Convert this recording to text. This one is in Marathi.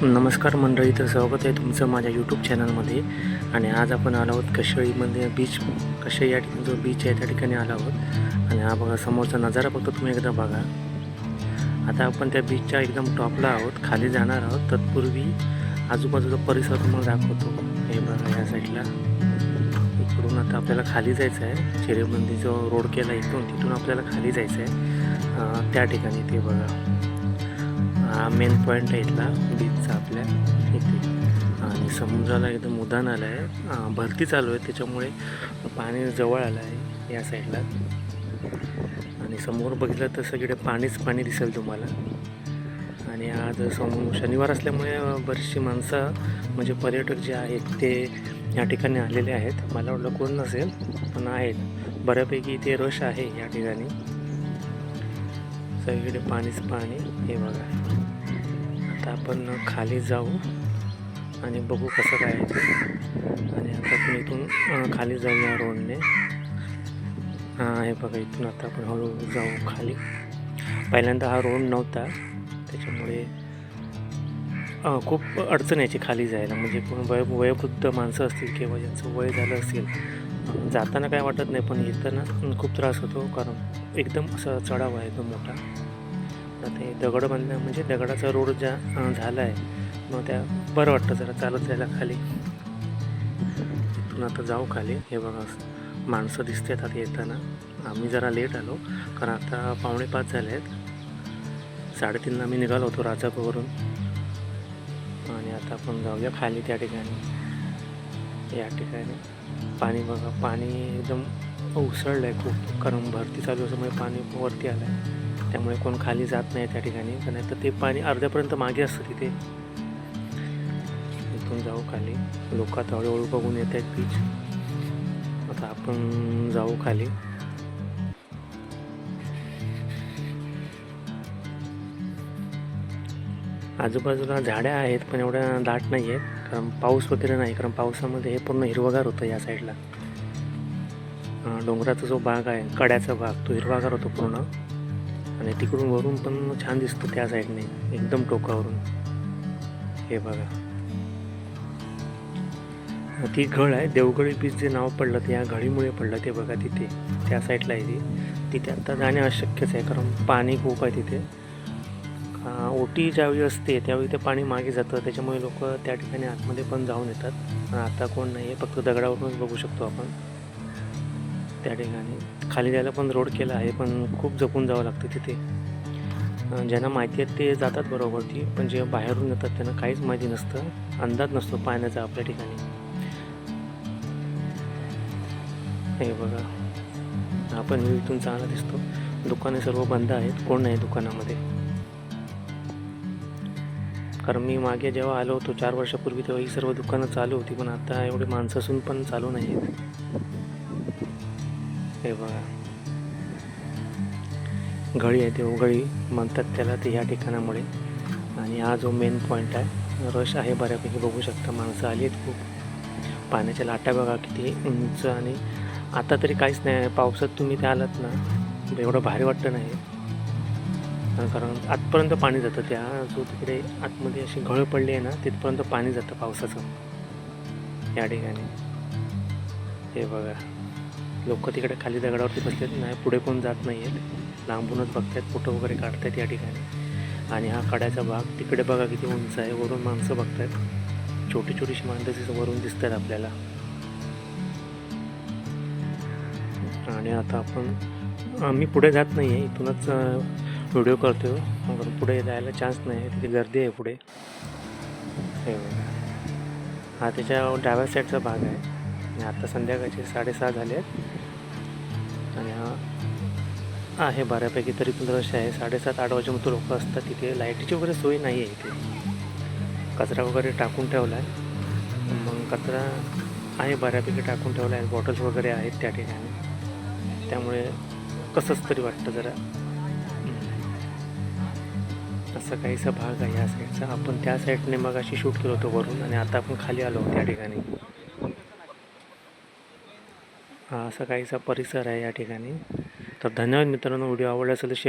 नमस्कार मंडळी, तर स्वागत आहे तुमचं माझ्या यूट्यूब चॅनलमध्ये. आणि आज आपण आलो आहोत कशेळीमध्ये बीच. कशेळी या ठिकाणी जो बीच आहे त्या ठिकाणी आलो आहोत. आणि हा बघा समोरचा नजारा फक्त तुम्ही एकदा बघा. आता आपण त्या बीचच्या एकदम टॉपला आहोत, खाली जाणार आहोत. तत्पूर्वी आजूबाजूचा परिसर तुम्हाला दाखवतो. हे बघा या साईडला, इकडून आता आपल्याला खाली जायचं आहे. चिरेबंदी जो रोड केला तिथून आपल्याला खाली जायचं आहे त्या ठिकाणी. ते बघा, हा मेन पॉईंट आहे इथला बीचचा आपल्या इथे. आणि समुद्राला एकदम उधाण आलं आहे, भरती चालू आहे, त्याच्यामुळे पाणी जवळ आलं आहे या साईडला. आणि समोर बघितलं तर सगळीकडे पाणीच पाणी दिसेल तुम्हाला. आणि आज शनिवार असल्यामुळे बरीचशी माणसं म्हणजे पर्यटक जे आहेत ते या ठिकाणी आलेले आहेत. मला वाटलं कोण नसेल, पण आहेत बऱ्यापैकी इथे रश आहे या ठिकाणी. सगळीकडे पाणीच पाणी. हे बघा, आता आपण खाली जाऊ आणि बघू कसं काय आहे ते. आणि आता आपण इथून खाली जाऊया रोडने. हे बघा, इथून आता आपण हळूहळू जाऊ खाली. पहिल्यांदा हा रोड नव्हता, त्याच्यामुळे खूप अडचण यायची खाली जायला. म्हणजे कोण वयोवृद्ध माणसं असतील किंवा ज्यांचं वय झालं असेल, जाताना काय वाटत नाही, पण येताना खूप त्रास होतो, कारण एकदम असं चढाव आहे एकदम मोठा. आता हे दगड बांधल्या म्हणजे दगडाचा रोड ज्या झाला आहे, मग त्या बरं वाटतं जरा चालत जायला खाली. इथून आता जाऊ खाली. हे बघा, माणसं दिसत आहेत आता येताना. आम्ही जरा लेट आलो, कारण आता 4:45 झाले आहेत. 3:30 आम्ही निघालो होतो राजापूरवरून. आणि आता आपण जाऊया खाली त्या ठिकाणी. या ठिकाणी पाणी बघा, पाणी एकदम उसळलं आहे खूप, कारण भरती चालू असल्यामुळे पाणी वरती आलं आहे. त्यामुळे कोण खाली जात नाही त्या ठिकाणी, पण नाही तर ते पाणी अर्ध्यापर्यंत मागे असतं तिथे. इथून जाऊ खाली. लोक आता हळूहळू बघून येत आहेत बीच. आता आपण जाऊ खाली. आजूबाजूला झाडे आहेत, पण एवढ्या दाट नाही आहेत, कारण पाऊस वगैरे नाही. कारण पावसामध्ये हे पूर्ण हिरवगार होतं या साईडला. डोंगराचा जो भाग आहे, कड्याचा भाग, तो हिरवागार होतो पूर्ण. आणि तिकडून वरून पण छान दिसतं त्या साईडने, एकदम टोकावरून. हे बघा, ती घळ आहे. देवगडी बीच जे नाव पडलं ते या घळीमुळे पडलं. ते बघा तिथे त्या साईडला आहे ती. तिथे आत्ता जाणे अशक्यच आहे, कारण पाणी खूप आहे तिथे. ओटी ज्यावेळी असते त्यावेळी ते पाणी मागे जातं, त्याच्यामुळे लोक त्या ठिकाणी आतमध्ये पण जाऊन येतात. पण आता कोण नाही आहे, फक्त दगडावरूनच बघू शकतो आपण त्या ठिकाणी. खाली जायला पण रोड केला आहे, पण खूप जपून जावं लागतं तिथे. ज्यांना माहिती आहे ते जातात बरोबर ती, पण जे बाहेरून येतात त्यांना काहीच माहिती नसतं, अंदाज नसतो पाण्याचा आपल्या ठिकाणी. हे बघा, आपण इथून चांगला दिसतो. दुकाने सर्व बंद आहेत, कोण नाही दुकानामध्ये. कारण मी मागे जेव्हा आलो होतो 4 वर्षापूर्वी, तेव्हा ही सर्व दुकानं चालू होती, पण आता एवढे माणसं असून पण चालू नाही आहेत. हे बघा, घळी आहे, देवगडी म्हणतात त्याला ते ह्या ठिकाणामुळे. आणि हा जो मेन पॉईंट आहे, रश आहे बऱ्यापैकी, बघू शकता माणसं आली आहेत खूप. पाण्याच्या लाटा बघा किती उंच. आणि आता तरी काहीच नाही, पावसात तुम्ही ते आलात ना, एवढं भारी वाटतं नाही, कारण आतपर्यंत पाणी जातं. त्या जो तिकडे आतमध्ये अशी घळ पडली आहे ना, तिथपर्यंत पाणी जातं पावसाचं या ठिकाणी. हे बघा, लोक तिकडे खाली दगडावरती बसलेत, नाही पुढे कोण जात नाही आहेत, लांबूनच बघतायत, फोटो वगैरे काढतायत या ठिकाणी. आणि हा कड्याचा भाग तिकडे बघा किती उंच आहे, वरून माणसं बघतायत. छोटी छोटीशी माणसं वरून दिसत आहेत आपल्याला. आणि आता आपण मी पुढे जात नाही आहे, इथूनच व्हिडिओ करतो, मग पुढे जायला चान्स नाही आहे, तिथे गर्दी आहे पुढे. हे बघा, हा त्याच्या डाव्या साईडचा भाग आहे. आणि आता संध्याकाळचे 6:30 झाले आहेत. आणि हा आहे बऱ्यापैकी तरी पण रश आहे. 7:30-8 वाजेपर्यंत लोक असतात तिथे. लाईटीची वगैरे सोय नाही आहे इथे. कचरा वगैरे टाकून ठेवला आहे, मग कचरा आहे बऱ्यापैकी टाकून ठेवला आहे, बॉटल्स वगैरे आहेत त्या ठिकाणी. त्यामुळे कसंच तरी वाटतं जरा. असं काहीसा भाग आहे या साईडचा. आपण त्या साईडने मग अशी शूट केलं होतं वरून, आणि आता आपण खाली आलो त्या ठिकाणी. हा असा काहीसा परिसर आहे या ठिकाणी. तर धन्यवाद मित्रांनो, व्हिडिओ आवडला असेल तर शेअर